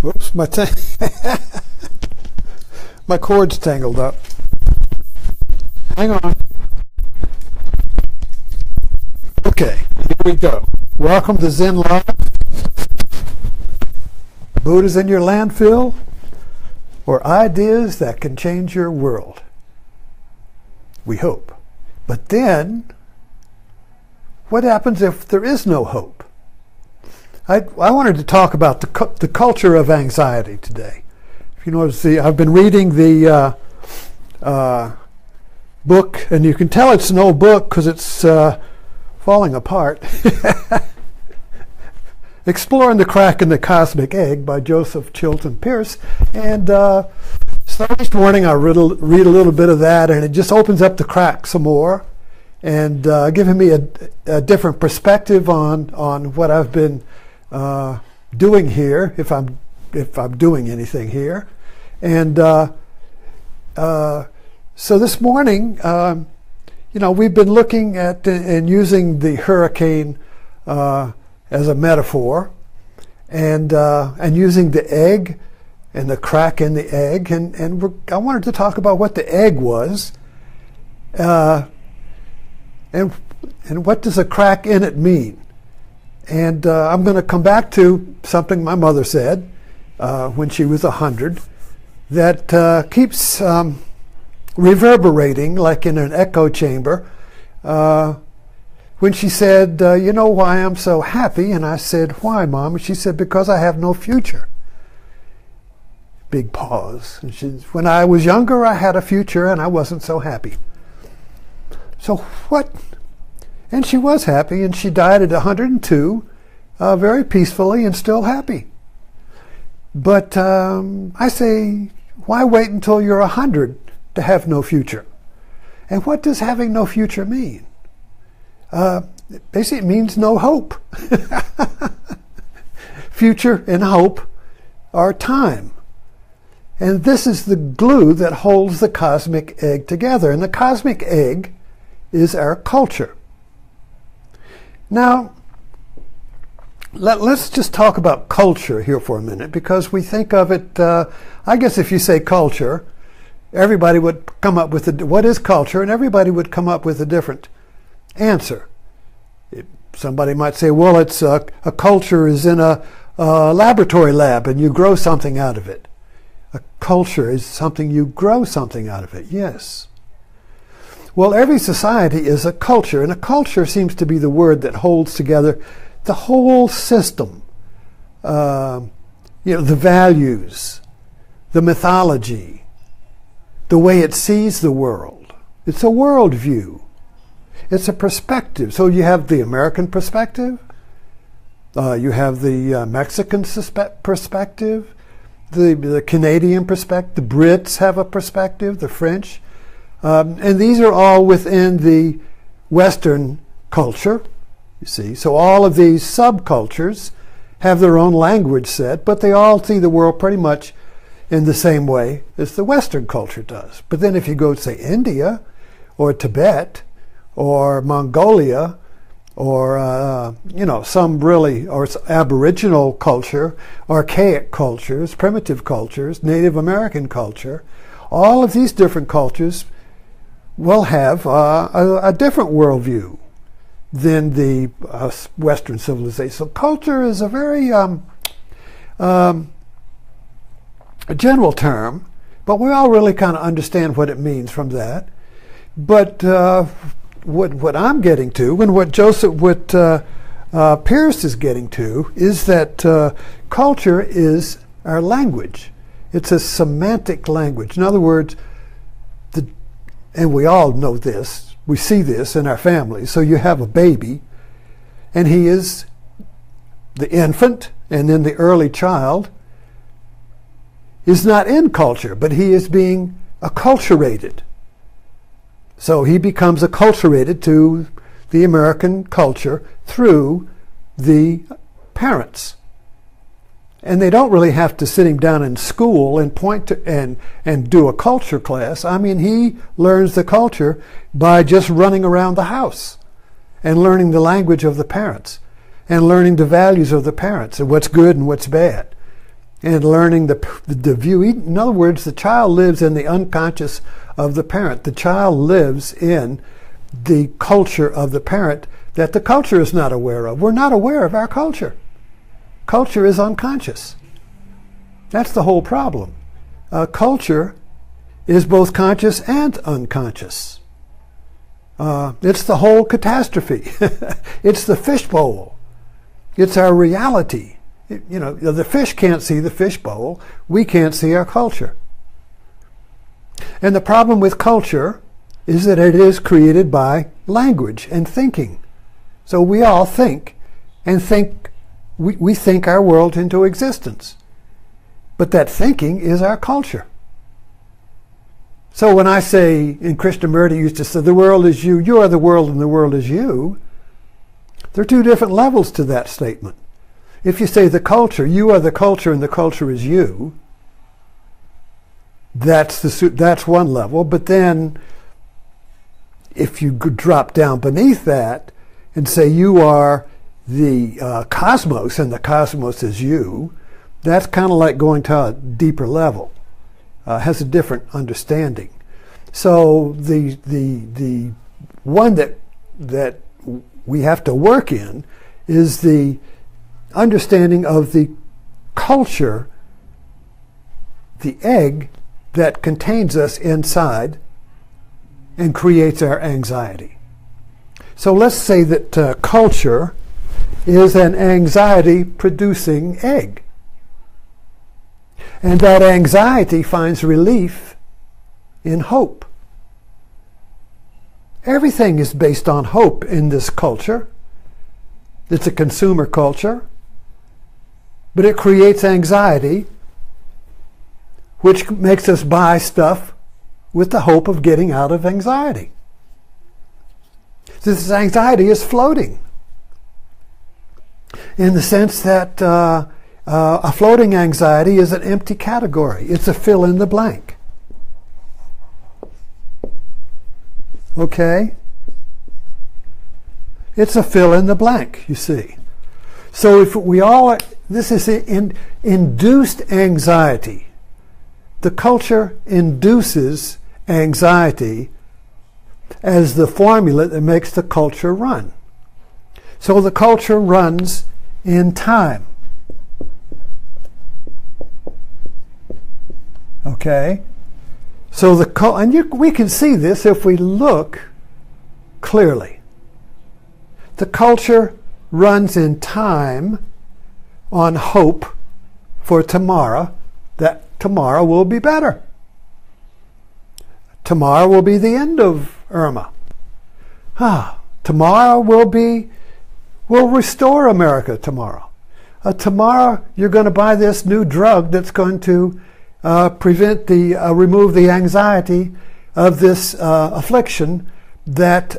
Whoops, my cord's tangled up. Hang on. Okay, here we go. Welcome to Zen Live. Buddha's in your landfill, or ideas that can change your world. We hope. But then, what happens if there is no hope? I wanted to talk about the culture of anxiety today. If you notice, I've been reading the book, and you can tell it's an old book because it's falling apart. Exploring the Crack in the Cosmic Egg by Joseph Chilton Pearce. And so this morning I read a little bit of that, and it just opens up the crack some more and giving me a different perspective on what I've been doing here, if I'm doing anything here. And so this morning, we've been looking at and using the hurricane as a metaphor, and using the egg and the crack in the egg, and I wanted to talk about what the egg was, and what does a crack in it mean. And I'm going to come back to something my mother said when she was 100 that keeps reverberating like in an echo chamber. When she said, you know why I'm so happy? And I said, why, Mom? And she said, because I have no future. Big pause. And when I was younger, I had a future and I wasn't so happy. So what? And she was happy, and she died at 102, very peacefully and still happy. But I say, why wait until you're 100 to have no future? And what does having no future mean? Basically, it means no hope. Future and hope are time. And this is the glue that holds the cosmic egg together. And the cosmic egg is our culture. Now, let's just talk about culture here for a minute, because we think of it, I guess if you say culture, everybody would come up with what is culture, and everybody would come up with a different answer. Somebody might say, well, it's a culture is in a laboratory lab and you grow something out of it. A culture is something you grow something out of it, yes. Well, every society is a culture, and a culture seems to be the word that holds together the whole system. The values, the mythology, the way it sees the world. It's a worldview. It's a perspective. So you have the American perspective, you have the Mexican perspective, the Canadian perspective, the Brits have a perspective, the French. And these are all within the Western culture, you see. So all of these subcultures have their own language set, but they all see the world pretty much in the same way as the Western culture does. But then if you go to, say, India or Tibet or Mongolia or, some really, or Aboriginal culture, archaic cultures, primitive cultures, Native American culture, all of these different cultures will have a different worldview than the Western civilization. So culture is a very a general term, but we all really kind of understand what it means from that. But what I'm getting to, and what Pearce is getting to, is that culture is our language. It's a semantic language. In other words, and we all know this, we see this in our families. So you have a baby, and he is the infant, and then the early child is not in culture, but he is being acculturated. So he becomes acculturated to the American culture through the parents. And they don't really have to sit him down in school and point to and do a culture class. I mean, he learns the culture by just running around the house and learning the language of the parents and learning the values of the parents and what's good and what's bad. and learning the view. In other words, the child lives in the unconscious of the parent. The child lives in the culture of the parent that the culture is not aware of. We're not aware of our culture. Culture is unconscious. That's the whole problem. Culture is both conscious and unconscious. It's the whole catastrophe. It's the fishbowl. It's our reality. The fish can't see the fishbowl. We can't see our culture. And the problem with culture is that it is created by language and thinking. So we all think, and we think our world into existence. But that thinking is our culture. So when I say, and Krishnamurti used to say, the world is you, you are the world, and the world is you, there are two different levels to that statement. If you say the culture, you are the culture, and the culture is you, that's one level. But then, if you drop down beneath that and say you are the cosmos, and the cosmos is you, that's kind of like going to a deeper level. Has a different understanding. So the one that we have to work in is the understanding of the culture, the egg that contains us inside and creates our anxiety. So let's say that culture is an anxiety-producing egg. And that anxiety finds relief in hope. Everything is based on hope in this culture. It's a consumer culture, but it creates anxiety, which makes us buy stuff with the hope of getting out of anxiety. This anxiety is floating in the sense that a floating anxiety is an empty category. It's a fill in the blank. Okay? It's a fill in the blank, you see. So if we all, this is induced anxiety. The culture induces anxiety as the formula that makes the culture run. So the culture runs in time. Okay? So we can see this if we look clearly. The culture runs in time on hope for tomorrow, that tomorrow will be better. Tomorrow will be the end of Irma. Tomorrow will restore America tomorrow. Tomorrow you're going to buy this new drug that's going to remove the anxiety of this affliction that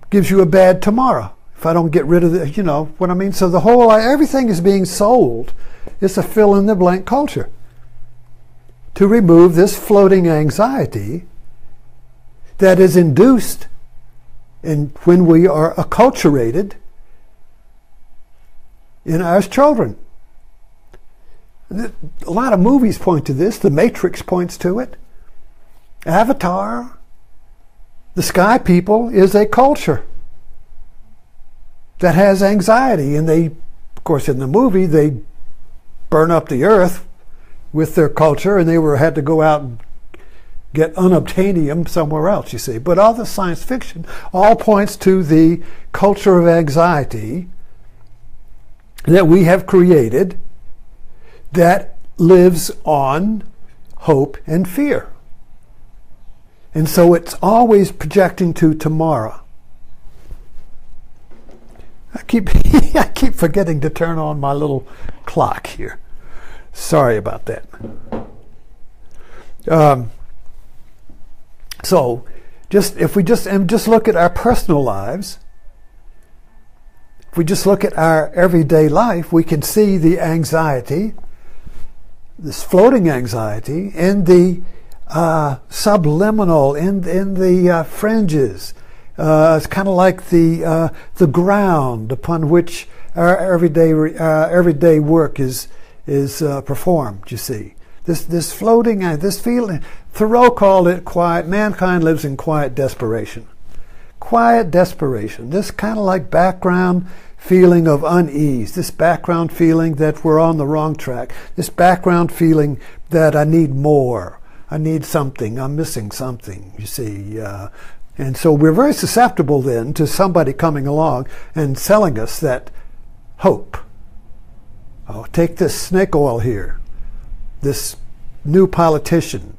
gives you a bad tomorrow. If I don't get rid of it, you know what I mean? So everything is being sold. It's a fill-in-the-blank culture to remove this floating anxiety that is induced when we are acculturated in our children. A lot of movies point to this. The Matrix points to it. Avatar, the Sky People is a culture that has anxiety. And of course, in the movie, they burn up the earth with their culture, and they had to go out and get unobtainium somewhere else, you see. But all the science fiction all points to the culture of anxiety that we have created that lives on hope and fear. And so it's always projecting to tomorrow. I keep forgetting to turn on my little clock here. Sorry about that. So if we just look at our personal lives, if we just look at our everyday life, we can see the anxiety, this floating anxiety, in the subliminal, in the fringes, It's kind of like the ground upon which our everyday work is performed. You see, this floating, this feeling. Thoreau called it quiet. Mankind lives in quiet desperation. Quiet desperation. This kind of like background feeling of unease. This background feeling that we're on the wrong track. This background feeling that I need more. I need something. I'm missing something. You see. And so we're very susceptible then to somebody coming along and selling us that hope. Oh, take this snake oil here. This new politician.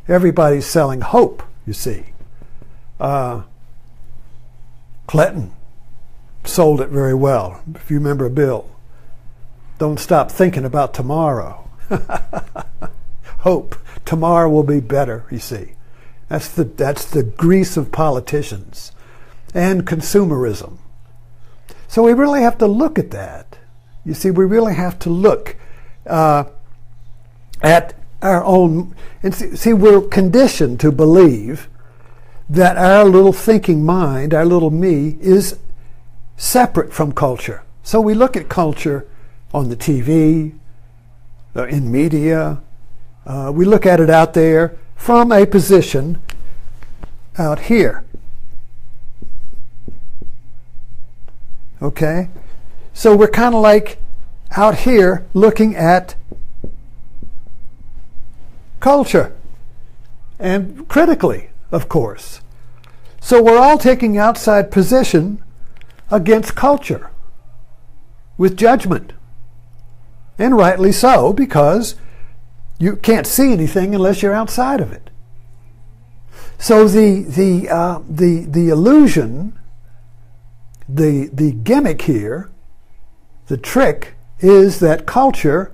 Everybody's selling hope, you see. Clinton sold it very well, if you remember Bill. Don't stop thinking about tomorrow. Hope. Tomorrow will be better, you see. That's the grease of politicians and consumerism. So we really have to look at that. You see, we really have to look at our own, and see, we're conditioned to believe that our little thinking mind, our little me, is separate from culture. So we look at culture on the TV, in media. We look at it out there from a position out here. Okay? So we're kind of like out here looking at culture, and critically, of course. So we're all taking outside position against culture with judgment. And rightly so, because you can't see anything unless you're outside of it. So the illusion, the gimmick here, the trick is that culture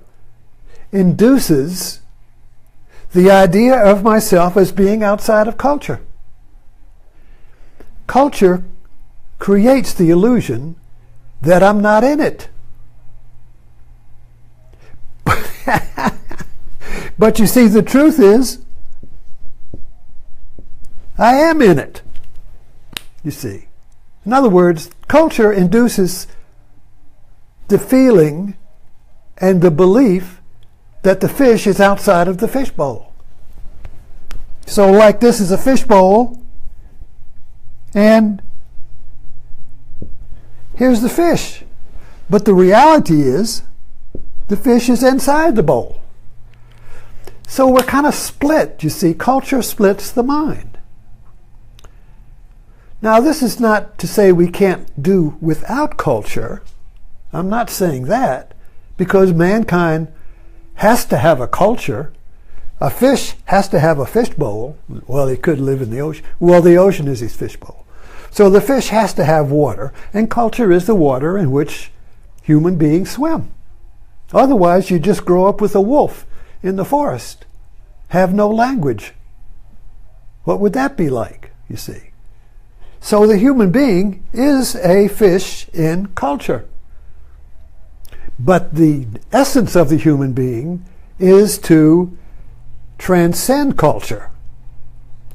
induces the idea of myself as being outside of culture. Culture creates the illusion that I'm not in it. But you see, the truth is, I am in it. You see. In other words, culture induces the feeling and the belief that the fish is outside of the fishbowl. So like this is a fishbowl, and here's the fish. But the reality is, the fish is inside the bowl. So we're kind of split, you see. Culture splits the mind. Now, this is not to say we can't do without culture. I'm not saying that, because mankind has to have a culture. A fish has to have a fishbowl. Well, he could live in the ocean. Well, the ocean is his fishbowl. So the fish has to have water, and culture is the water in which human beings swim. Otherwise, you just grow up with a wolf in the forest, have no language. What would that be like, you see? So the human being is a fish in culture. But the essence of the human being is to transcend culture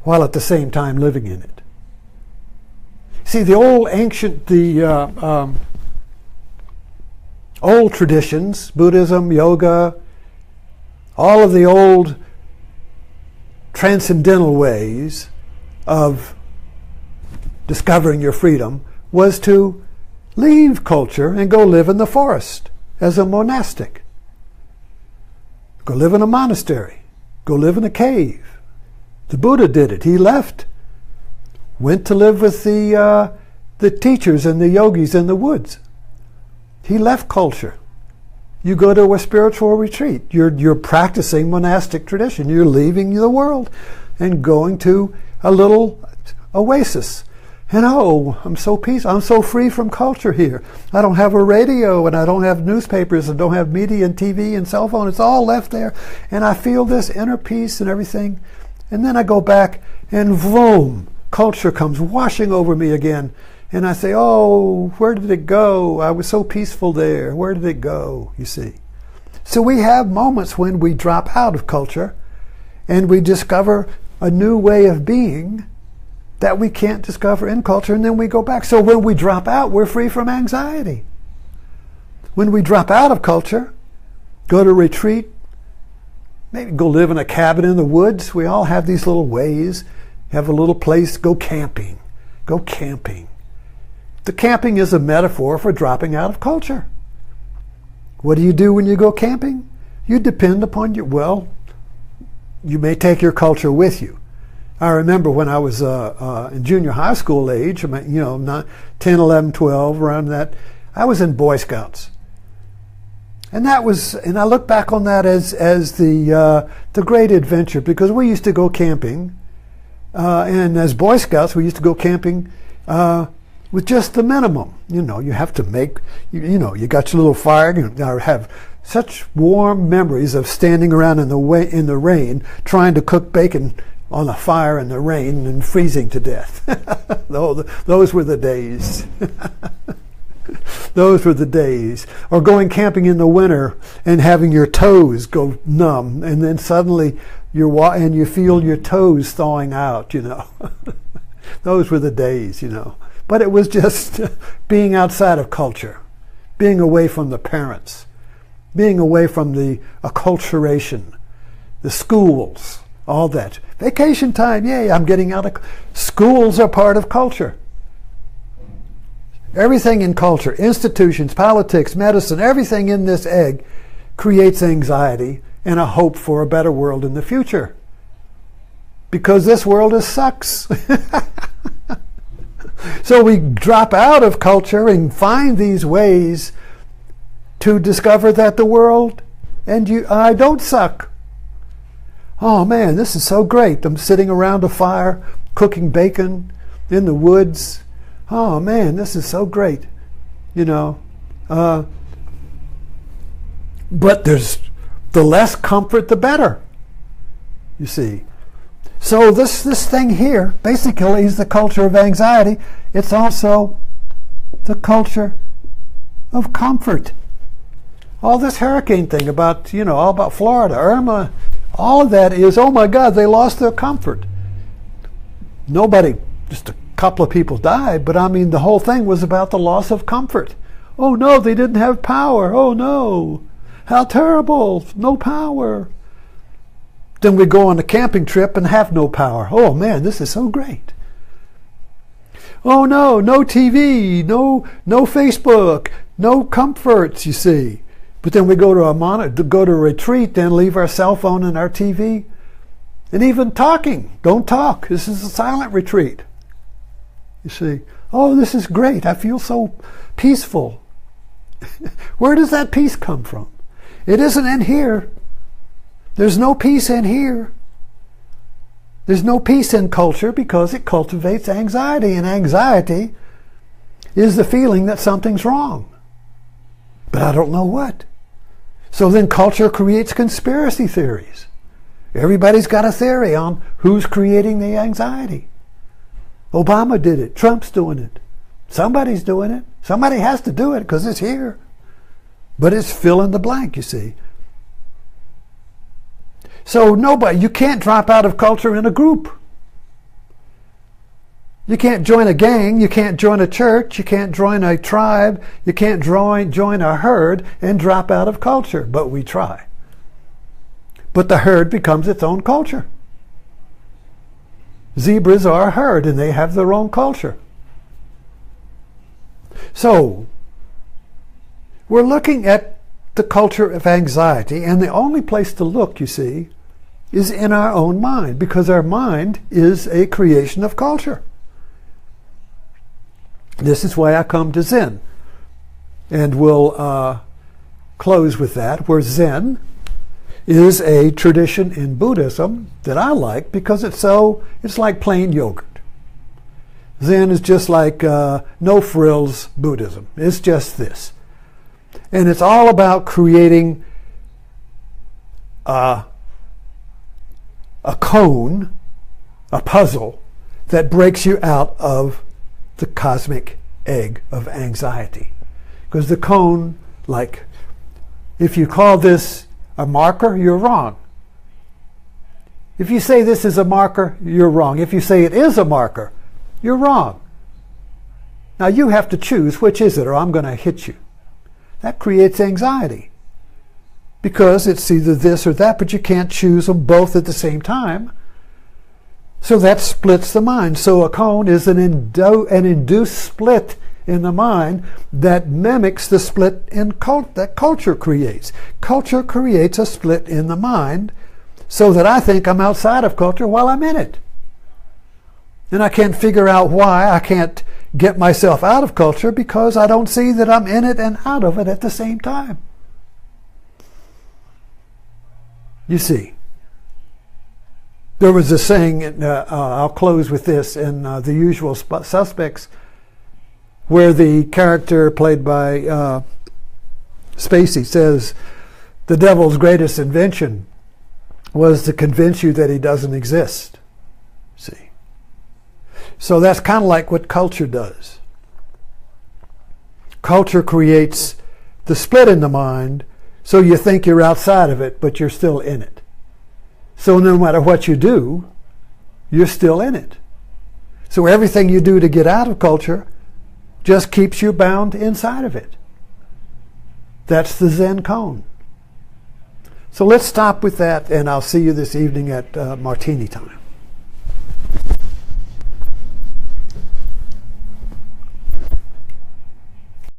while at the same time living in it. See, the old ancient, old traditions, Buddhism, yoga, all of the old transcendental ways of discovering your freedom was to leave culture and go live in the forest as a monastic. Go live in a monastery. Go live in a cave. The Buddha did it. He left. Went to live with the teachers and the yogis in the woods. He left culture. You go to a spiritual retreat. You're practicing monastic tradition. You're leaving the world and going to a little oasis. And oh, I'm so peaceful. I'm so free from culture here. I don't have a radio, and I don't have newspapers, and don't have media and TV and cell phone. It's all left there. And I feel this inner peace and everything. And then I go back, and vroom, culture comes washing over me again. And I say, oh, where did it go? I was so peaceful there. Where did it go? You see. So we have moments when we drop out of culture and we discover a new way of being that we can't discover in culture, and then we go back. So when we drop out, we're free from anxiety. When we drop out of culture, go to retreat, maybe go live in a cabin in the woods. We all have these little ways. Have a little place, go camping. Go camping. The camping is a metaphor for dropping out of culture. What do you do when you go camping? You depend upon you may take your culture with you. I remember when I was in junior high school age, 10, 11, 12, around that, I was in Boy Scouts. And I look back on that as the great adventure, because we used to go camping, and as Boy Scouts, we used to go camping with just the minimum. You have to make, you got your little fire. You have such warm memories of standing around in the rain, trying to cook bacon on a fire in the rain and freezing to death. Those were the days. Those were the days. Or going camping in the winter and having your toes go numb, and then suddenly you feel your toes thawing out, Those were the days, But it was just being outside of culture, being away from the parents, being away from the acculturation, the schools, all that. Vacation time, yay, I'm getting out of... Schools are part of culture. Everything in culture, institutions, politics, medicine, everything in this egg creates anxiety and a hope for a better world in the future. Because this world sucks. So we drop out of culture and find these ways to discover that the world and I don't suck. Oh man, this is so great. I'm sitting around a fire, cooking bacon in the woods. Oh man, this is so great. But there's the less comfort, the better. You see. So this thing here basically is the culture of anxiety. It's also the culture of comfort. All this hurricane thing about, all about Florida, Irma, all of that is, oh my God, they lost their comfort. Nobody, just a couple of people died, but I mean the whole thing was about the loss of comfort. Oh no, they didn't have power. Oh no, how terrible, no power. Then we go on a camping trip and have no power. Oh man, this is so great. Oh no, no TV, no Facebook, no comforts, you see. But then we go to a retreat, then leave our cell phone and our TV. And even talking, don't talk. This is a silent retreat. You see, oh, this is great. I feel so peaceful. Where does that peace come from? It isn't in here. There's no peace in here. There's no peace in culture because it cultivates anxiety, and anxiety is the feeling that something's wrong. But I don't know what. So then culture creates conspiracy theories. Everybody's got a theory on who's creating the anxiety. Obama did it. Trump's doing it. Somebody's doing it. Somebody has to do it because it's here. But it's fill in the blank, you see. So you can't drop out of culture in a group. You can't join a gang, you can't join a church, you can't join a tribe, you can't join a herd and drop out of culture, but we try. But the herd becomes its own culture. Zebras are a herd and they have their own culture. So, we're looking at the culture of anxiety, and the only place to look, you see, is in our own mind, because our mind is a creation of culture. This is why I come to Zen. And we'll close with that, where Zen is a tradition in Buddhism that I like because it's like plain yogurt. Zen is just like no frills Buddhism. It's just this. And it's all about creating a cone, a puzzle, that breaks you out of the cosmic egg of anxiety. Because the cone, like, if you call this a marker, you're wrong. If you say this is a marker, you're wrong. If you say it is a marker, You're wrong. Now you have to choose which is it, or I'm going to hit you. That creates anxiety. Because it's either this or that, but you can't choose them both at the same time. So that splits the mind. So a cone is an induced split in the mind that mimics the split that culture creates. Culture creates a split in the mind so that I think I'm outside of culture while I'm in it. And I can't figure out why I can't get myself out of culture, because I don't see that I'm in it and out of it at the same time. You see, there was a saying, I'll close with this, in The Usual Suspects, where the character played by Spacey says, the devil's greatest invention was to convince you that he doesn't exist. See? So that's kind of like what culture does. Culture creates the split in the mind, so you think you're outside of it, but you're still in it. So no matter what you do, you're still in it. So everything you do to get out of culture just keeps you bound inside of it. That's the Zen cone. So let's stop with that, and I'll see you this evening at Martini time.